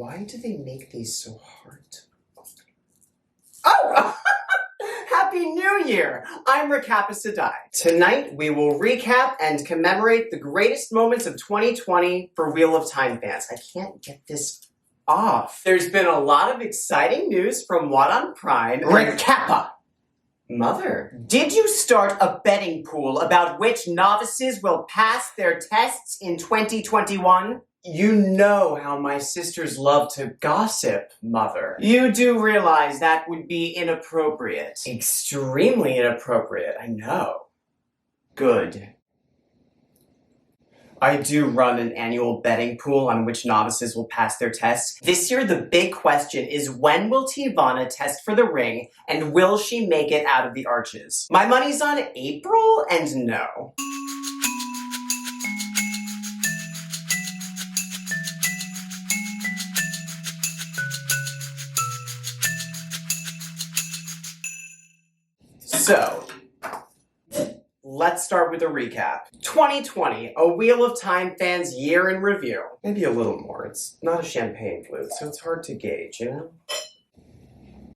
Why do they make these so hard? Oh! Happy New Year! I'm Recappa Sadai. Tonight, we will recap and commemorate the greatest moments of 2020 for Wheel of Time fans. I can't get this off. There's been a lot of exciting news from What on Prime. Recappa! Mother, did you start a betting pool about which novices will pass their tests in 2021? You know how my sisters love to gossip, Mother. You do realize that would be inappropriate. Extremely inappropriate, I know. Good. I do run an annual betting pool on which novices will pass their tests. This year, the big question is, when will Tivana test for the ring, and will she make it out of the arches? My money's on April, and no. So, let's start with a recap. 2020, a Wheel of Time fans' year in review. Maybe a little more. It's not a champagne flute, so it's hard to gauge, you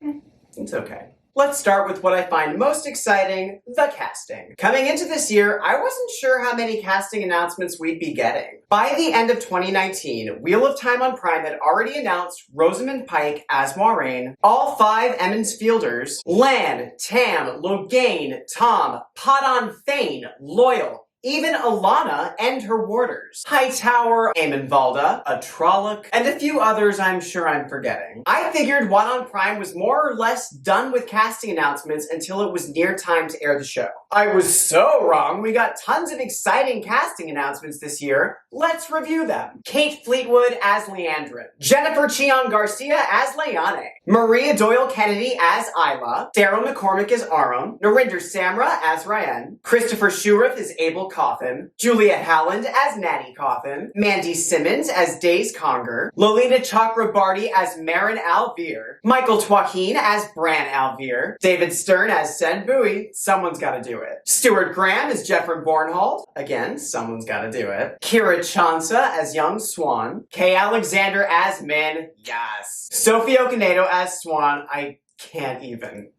know? It's okay. Let's start with what I find most exciting, the casting. Coming into this year, I wasn't sure how many casting announcements we'd be getting. By the end of 2019, Wheel of Time on Prime had already announced Rosamund Pike as Moiraine, all 5 Emmons Fielders, Lan, Tam, Loghain, Tom, Podon Thane, Loyal, even Alana and her warders, Hightower, Aemon Valda, Atrolloc, and a few others I'm sure I'm forgetting. I figured What on Prime was more or less done with casting announcements until it was near time to air the show. I was so wrong. We got tons of exciting casting announcements this year. Let's review them. Kate Fleetwood as Leandrin, Jennifer Cheon Garcia as Lyanna, Maria Doyle Kennedy as Isla, Daryl McCormick as Aram, Narinder Samra as Ryan, Christopher Shurif as Abel Coffin, Julia Halland as Natty Coffin, Mandy Simmons as Daze Conger, Lolita Chakrabarty as Marin Alvear, Michael Twahin as Bran Alvear, David Stern as Sen Bowie, someone's gotta do it. Stuart Graham as Jeffrey Bornhold, again, someone's gotta do it. Kira Chansa as Young Swan, Kay Alexander as Min, yes. Sophie Okonedo as Swan, I can't even.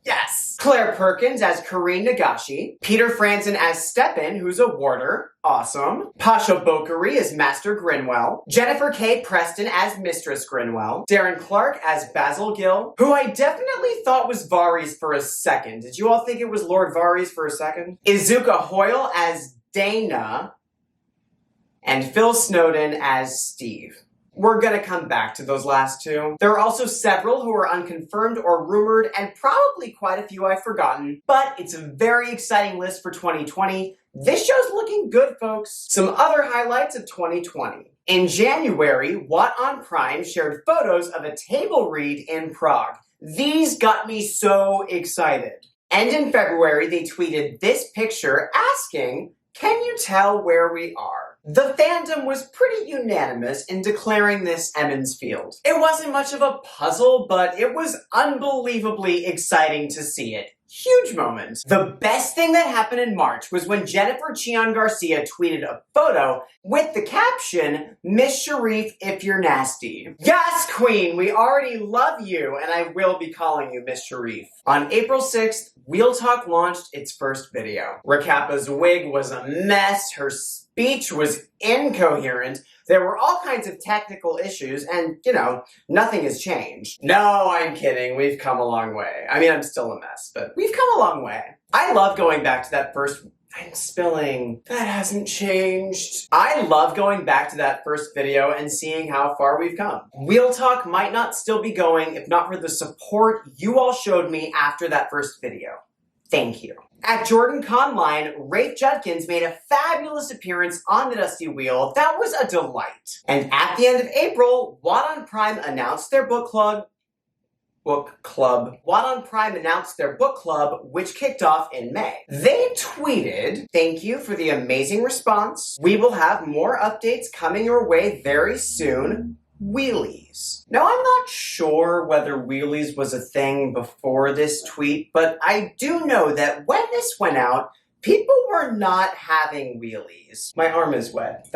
Yes! Claire Perkins as Karine Nagashi, Peter Franzen as Steppen, who's a warder, awesome, Pasha Bokhari as Master Grinwell, Jennifer K. Preston as Mistress Grinwell, Darren Clark as Basil Gill, who I definitely thought was Varys for a second. Did you all think it was Lord Varys for a second? Izuka Hoyle as Dana, and Phil Snowden as Steve. We're gonna come back to those last two. There are also several who are unconfirmed or rumored, and probably quite a few I've forgotten, but it's a very exciting list for 2020. This show's looking good, folks. Some other highlights of 2020. In January, What on Prime shared photos of a table read in Prague. These got me so excited. And in February, they tweeted this picture asking, "Can you tell where we are?" The fandom was pretty unanimous in declaring this Emmons Field. It wasn't much of a puzzle, but it was unbelievably exciting to see it. Huge moment. The best thing that happened in March was when Jennifer Cheon Garcia tweeted a photo with the caption, "Miss Sharif, if you're nasty." Yes, Queen, we already love you, and I will be calling you Miss Sharif. On April 6th, Wheel Talk launched its first video. Recappa's wig was a mess, her speech was incoherent, there were all kinds of technical issues, and, you know, nothing has changed. No, I'm kidding, we've come a long way. I mean, I'm still a mess, but we've come a long way. I love going back to that first... I'm spilling. That hasn't changed. I love going back to that first video and seeing how far we've come. Wheel Talk might not still be going if not for the support you all showed me after that first video. Thank you. At Jordan Conline, Rafe Judkins made a fabulous appearance on the Dusty Wheel. That was a delight. And at the end of April, What on Prime announced their book club. What on Prime announced their book club, which kicked off in May. They tweeted, "Thank you for the amazing response. We will have more updates coming your way very soon. Wheelies." Now, I'm not sure whether wheelies was a thing before this tweet, but I do know that when this went out, people were not having wheelies. My arm is wet.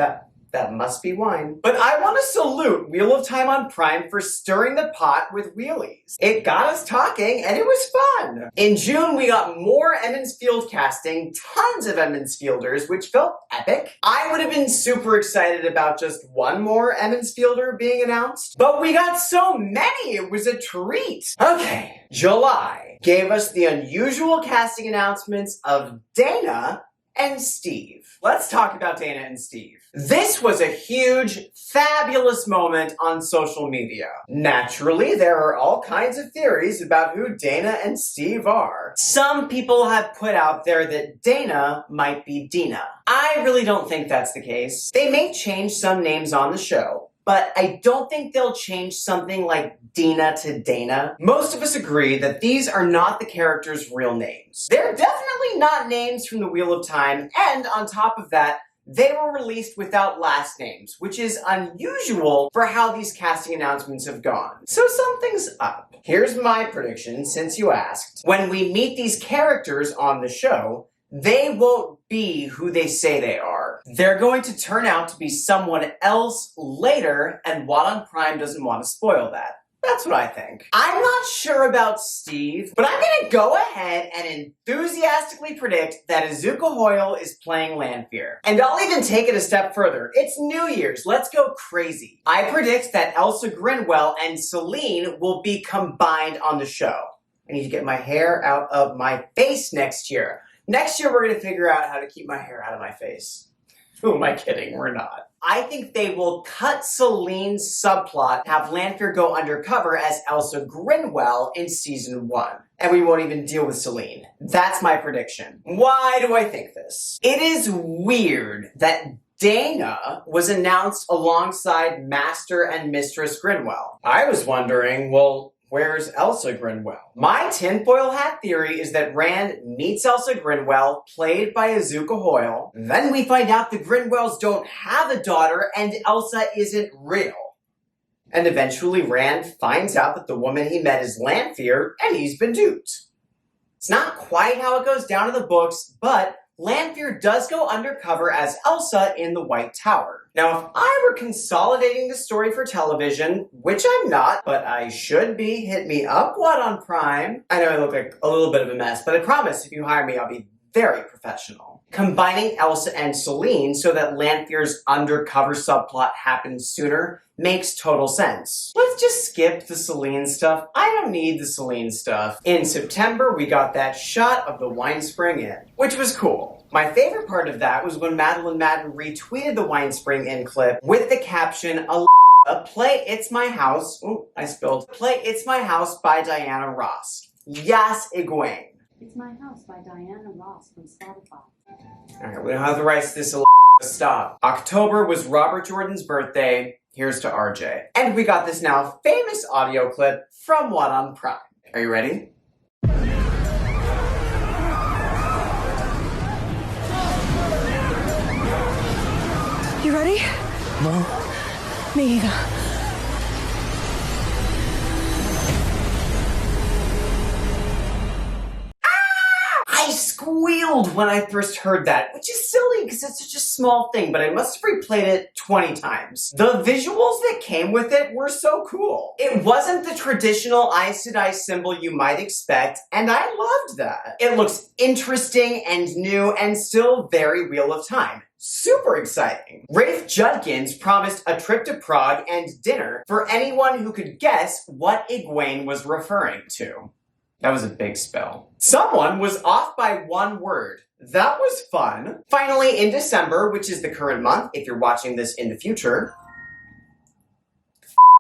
That must be wine. But I want to salute Wheel of Time on Prime for stirring the pot with wheelies. It got us talking, and it was fun. In June, we got more Emond's Field casting, tons of Emond's Fielders, which felt epic. I would have been super excited about just one more Emond's Fielder being announced, but we got so many, it was a treat. Okay, July gave us the unusual casting announcements of Dana and Steve. Let's talk about Dana and Steve. This was a huge, fabulous moment on social media. Naturally, there are all kinds of theories about who Dana and Steve are. Some people have put out there that Dana might be Dina. I really don't think that's the case. They may change some names on the show, but I don't think they'll change something like Dina to Dana. Most of us agree that these are not the characters' real names. They're definitely not names from the Wheel of Time, and on top of that, they were released without last names, which is unusual for how these casting announcements have gone. So something's up. Here's my prediction, since you asked. When we meet these characters on the show, they won't be who they say they are. They're going to turn out to be someone else later, and What on Prime doesn't want to spoil that. That's what I think. I'm not sure about Steve, but I'm gonna go ahead and enthusiastically predict that Azuka Hoyle is playing Lanfear. And I'll even take it a step further. It's New Year's, let's go crazy. I predict that Elsa Grinwell and Celine will be combined on the show. I need to get my hair out of my face next year. Next year we're gonna figure out how to keep my hair out of my face. Who am I kidding? We're not. I think they will cut Celine's subplot, have Lanfear go undercover as Elsa Grinwell in season 1. And we won't even deal with Celine. That's my prediction. Why do I think this? It is weird that Dana was announced alongside Master and Mistress Grinwell. I was wondering, well, where's Elsa Grinwell? My tinfoil hat theory is that Rand meets Elsa Grinwell, played by Azuka Hoyle. Then we find out the Grinwells don't have a daughter and Elsa isn't real. And eventually Rand finds out that the woman he met is Lanfear and he's been duped. It's not quite how it goes down in the books, but Lanfear does go undercover as Elsa in the White Tower. Now, if I were consolidating the story for television, which I'm not, but I should be, hit me up, What on Prime? I know I look like a little bit of a mess, but I promise if you hire me, I'll be very professional. Combining Elsa and Celine so that Lanfear's undercover subplot happens sooner makes total sense. Let's just skip the Celine stuff. I don't need the Celine stuff. In September, we got that shot of the Wine Spring Inn, which was cool. My favorite part of that was when Madeline Madden retweeted the Wine Spring Inn clip with the caption, play It's My House, play It's My House by Diana Ross. Yes, Egwene. It's My House by Diana Ross from Spotify. Alright, we don't have the rights to this, stop. October was Robert Jordan's birthday. Here's to RJ. And we got this now famous audio clip from What on Prime. Are you ready? You ready? No. Me either. I squealed when I first heard that, which is silly because it's such a small thing, but I must have replayed it 20 times. The visuals that came with it were so cool. It wasn't the traditional Aes Sedai symbol you might expect, and I loved that. It looks interesting and new and still very Wheel of Time. Super exciting. Rafe Judkins promised a trip to Prague and dinner for anyone who could guess what Egwene was referring to. That was a big spell. Someone was off by one word. That was fun. Finally, in December, which is the current month, if you're watching this in the future,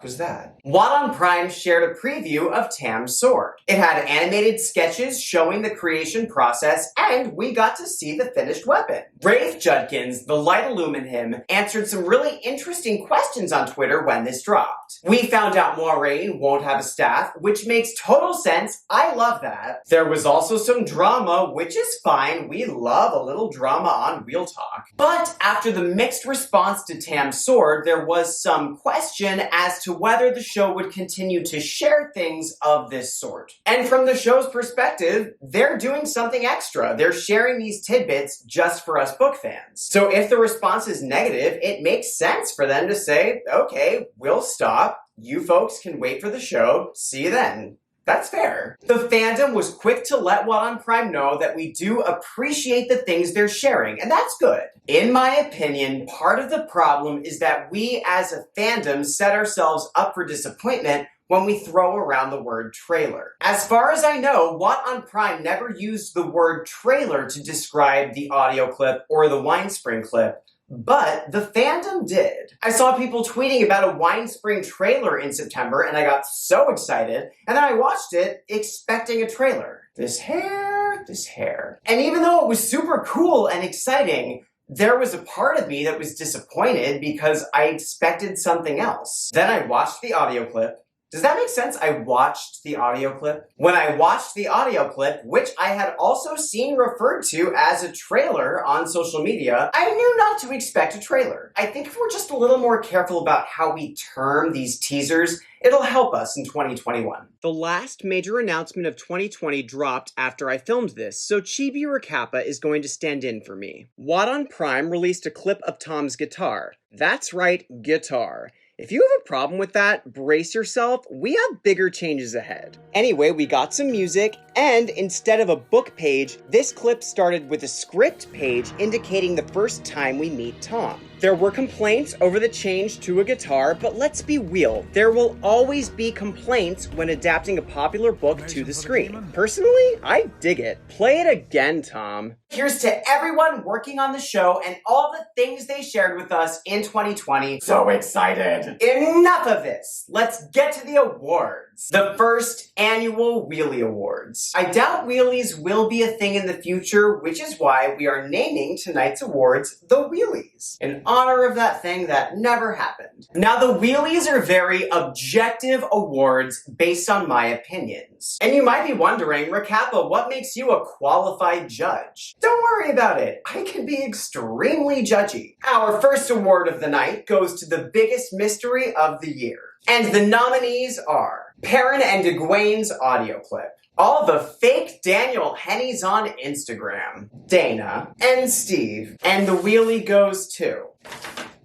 was that? What on Prime shared a preview of Tam's sword. It had animated sketches showing the creation process, and we got to see the finished weapon. Rafe Judkins, the light illumine him, answered some really interesting questions on Twitter when this dropped. We found out Moiraine won't have a staff, which makes total sense. I love that. There was also some drama, which is fine. We love a little drama on Real Talk. But after the mixed response to Tam's sword, there was some question as to to whether the show would continue to share things of this sort. And from the show's perspective, they're doing something extra. They're sharing these tidbits just for us book fans. So if the response is negative, it makes sense for them to say, okay, we'll stop. You folks can wait for the show. See you then. That's fair. The fandom was quick to let What on Prime know that we do appreciate the things they're sharing, and that's good. In my opinion, part of the problem is that we as a fandom set ourselves up for disappointment when we throw around the word trailer. As far as I know, What on Prime never used the word trailer to describe the audio clip or the wine spring clip, but the fandom did. I saw people tweeting about a Wine Spring trailer in September, and I got so excited, and then I watched it expecting a trailer. This hair. And even though it was super cool and exciting, there was a part of me that was disappointed because I expected something else. Then I watched the audio clip. Does that make sense? I watched the audio clip. When I watched the audio clip, which I had also seen referred to as a trailer on social media, I knew not to expect a trailer. I think if we're just a little more careful about how we term these teasers, it'll help us in 2021. The last major announcement of 2020 dropped after I filmed this, so Chibi Rakappa is going to stand in for me. What on Prime released a clip of Tom's guitar. That's right, guitar. If you have a problem with that, brace yourself, we have bigger changes ahead. Anyway, we got some music, and instead of a book page, this clip started with a script page indicating the first time we meet Tom. There were complaints over the change to a guitar, but let's be real, there will always be complaints when adapting a popular book to the screen. Personally, I dig it. Play it again, Tom. Here's to everyone working on the show and all the things they shared with us in 2020. So excited! Enough of this! Let's get to the awards. The first annual Wheelie Awards. I doubt wheelies will be a thing in the future, which is why we are naming tonight's awards the Wheelies, in honor of that thing that never happened. Now, the Wheelies are very objective awards based on my opinions. And you might be wondering, Rakappa, what makes you a qualified judge? Don't worry about it. I can be extremely judgy. Our first award of the night goes to the biggest mystery of the year. And the nominees are Perrin and Egwene's audio clip, all the fake Daniel Hennies on Instagram, Dana and Steve, and the wheelie goes to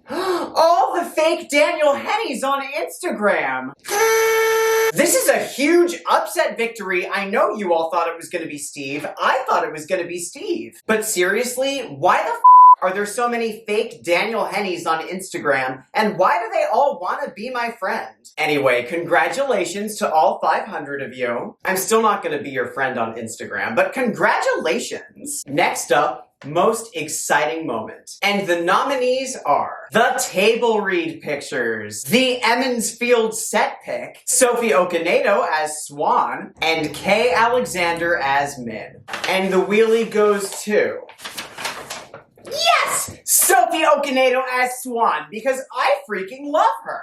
all the fake Daniel Hennies on Instagram. This is a huge upset victory. I know you all thought it was going to be Steve. I thought it was going to be Steve. But seriously, why the are there so many fake Daniel Hennies on Instagram, and why do they all want to be my friend? Anyway, congratulations to all 500 of you. I'm still not going to be your friend on Instagram, but congratulations. Next up, most exciting moment. And the nominees are the table read pictures, the Emmons Field set pick, Sophie Okonedo as Swan, and Kay Alexander as Min. And the wheelie goes to yes! Sophie Okonedo as Swan, because I freaking love her.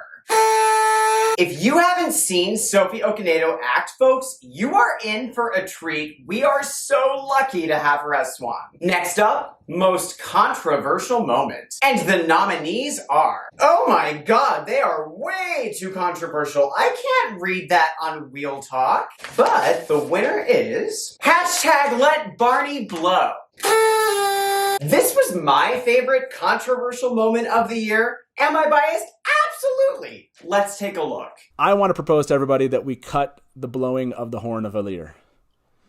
If you haven't seen Sophie Okonedo act, folks, you are in for a treat. We are so lucky to have her as Swan. Next up, most controversial moment. And the nominees are, oh my god, they are way too controversial. I can't read that on Wheel Talk. But the winner is hashtag Let Barney Blow. This was my favorite controversial moment of the year. Am I biased? Absolutely. Let's take a look. I want to propose to everybody that we cut the blowing of the horn of Aaliyah.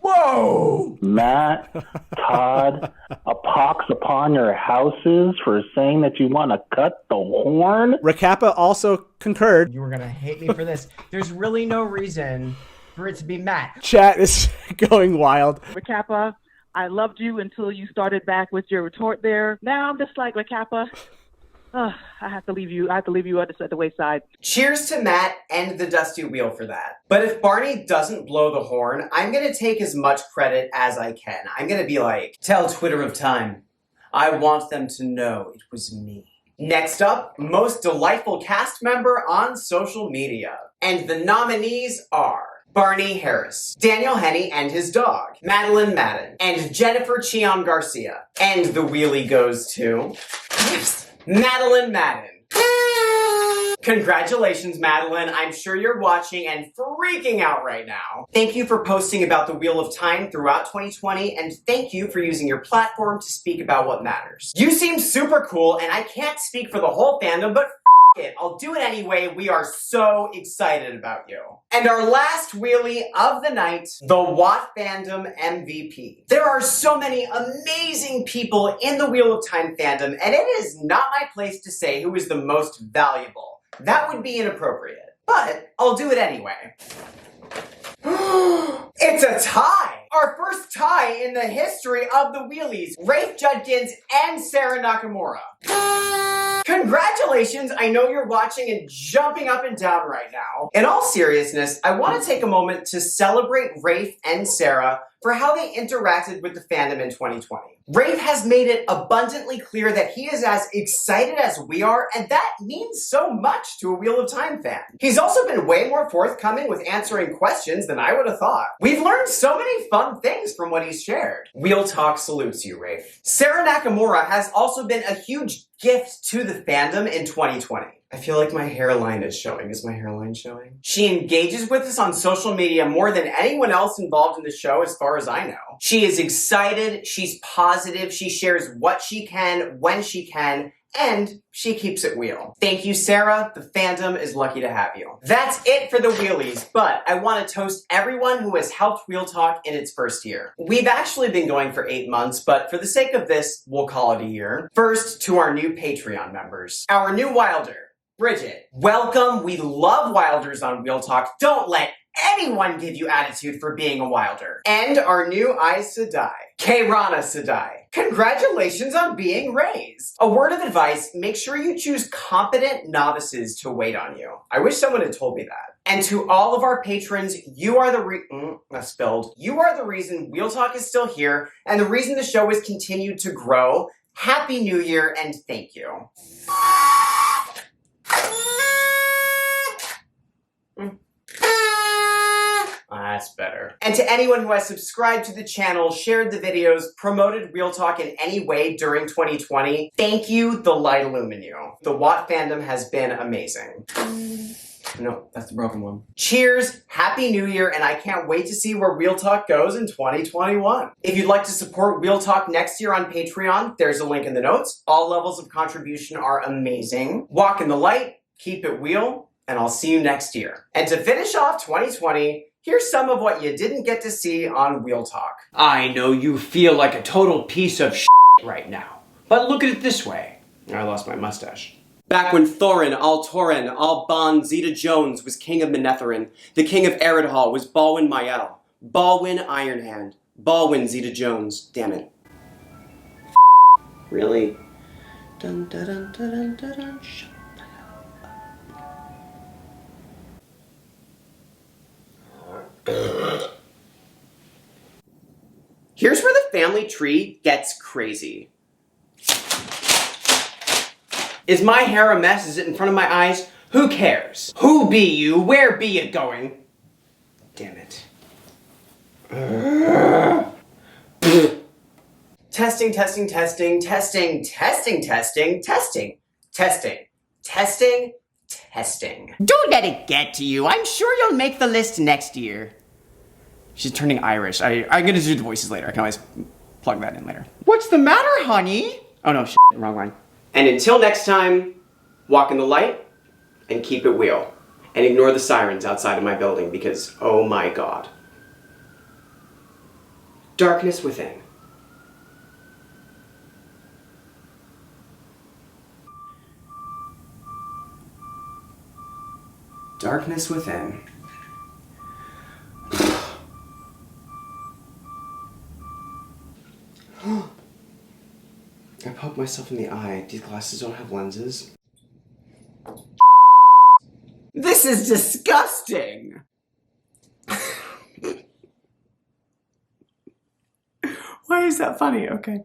Whoa! Matt, Todd, a pox upon your houses for saying that you want to cut the horn. Rakappa also concurred. You were going to hate me for this. There's really no reason for it to be Matt. Chat is going wild. Rakappa, I loved you until you started back with your retort there. Now I'm just like, Rakappa, I have to leave you at the wayside. Cheers to Matt and the Dusty Wheel for that. But if Barney doesn't blow the horn, I'm going to take as much credit as I can. I'm going to be like, tell Twitter of Time, I want them to know it was me. Next up, most delightful cast member on social media. And the nominees are Barney Harris, Daniel Henney and his dog, Madeline Madden, and Jennifer Cheon Garcia. And the wheelie goes to yes, Madeline Madden. Congratulations, Madeline. I'm sure you're watching and freaking out right now. Thank you for posting about the Wheel of Time throughout 2020, and thank you for using your platform to speak about what matters. You seem super cool, and I can't speak for the whole fandom, but it. I'll do it anyway. We are so excited about you. And our last wheelie of the night, the Watt Fandom MVP. There are so many amazing people in the Wheel of Time fandom, and it is not my place to say who is the most valuable. That would be inappropriate. But I'll do it anyway. It's a tie! Our first tie in the history of the wheelies. Rafe Judkins and Sarah Nakamura. Congratulations! I know you're watching and jumping up and down right now. In all seriousness, I want to take a moment to celebrate Rafe and Sarah for how they interacted with the fandom in 2020. Rafe has made it abundantly clear that he is as excited as we are, and that means so much to a Wheel of Time fan. He's also been way more forthcoming with answering questions than I would have thought. We've learned so many fun things from what he's shared. Wheel Talk salutes you, Rafe. Sarah Nakamura has also been a huge gift to the fandom in 2020. I feel like my hairline is showing. Is my hairline showing? She engages with us on social media more than anyone else involved in the show as far as I know. She is excited, she's positive, she shares what she can, when she can, and she keeps it wheel. Thank you, Sarah. The fandom is lucky to have you. That's it for the wheelies, but I want to toast everyone who has helped Wheel Talk in its first year. We've actually been going for 8 months, but for the sake of this, we'll call it a year. First, to our new Patreon members. Our new Wilder, Bridget. Welcome. We love Wilders on Wheel Talk. Don't let anyone give you attitude for being a Wilder. And our new Aes Sedai, Kayrana Sedai. Congratulations on being raised. A word of advice, make sure you choose competent novices to wait on you. I wish someone had told me that. And to all of our patrons, you are You are the reason Wheel Talk is still here and the reason the show has continued to grow. Happy New Year and thank you. That's better. And to anyone who has subscribed to the channel, shared the videos, promoted Wheel Talk in any way during 2020, thank you, the light illumine you. The Watt fandom has been amazing. No, that's the broken one. Cheers, Happy New Year, and I can't wait to see where Wheel Talk goes in 2021. If you'd like to support Wheel Talk next year on Patreon, there's a link in the notes. All levels of contribution are amazing. Walk in the light, keep it wheel, and I'll see you next year. And to finish off 2020, here's some of what you didn't get to see on Wheel Talk. I know you feel like a total piece of shit right now, but look at it this way. I lost my mustache. Back when Thorin, Altorin, Alban, Zeta Jones was king of Manetheren, the king of Eredhall was Balwin Mael, Balwin Ironhand, Balwin Zeta Jones. Damn it. Really? Dun dun dun dun dun dun. Shut the hell up. Here's where the family tree gets crazy. Is my hair a mess? Is it in front of my eyes? Who cares? Who be you? Where be you going? Damn it. Testing, testing, testing, testing, testing, testing, testing, testing, testing, testing. Don't let it get to you. I'm sure you'll make the list next year. She's turning Irish. I'm gonna do the voices later. I can always plug that in later. What's the matter, honey? Oh no, shit, wrong one. And until next time, walk in the light and keep it wheel. And ignore the sirens outside of my building because, oh my God. Darkness within. Darkness within. I poked myself in the eye. These glasses don't have lenses. This is disgusting! Why is that funny? Okay.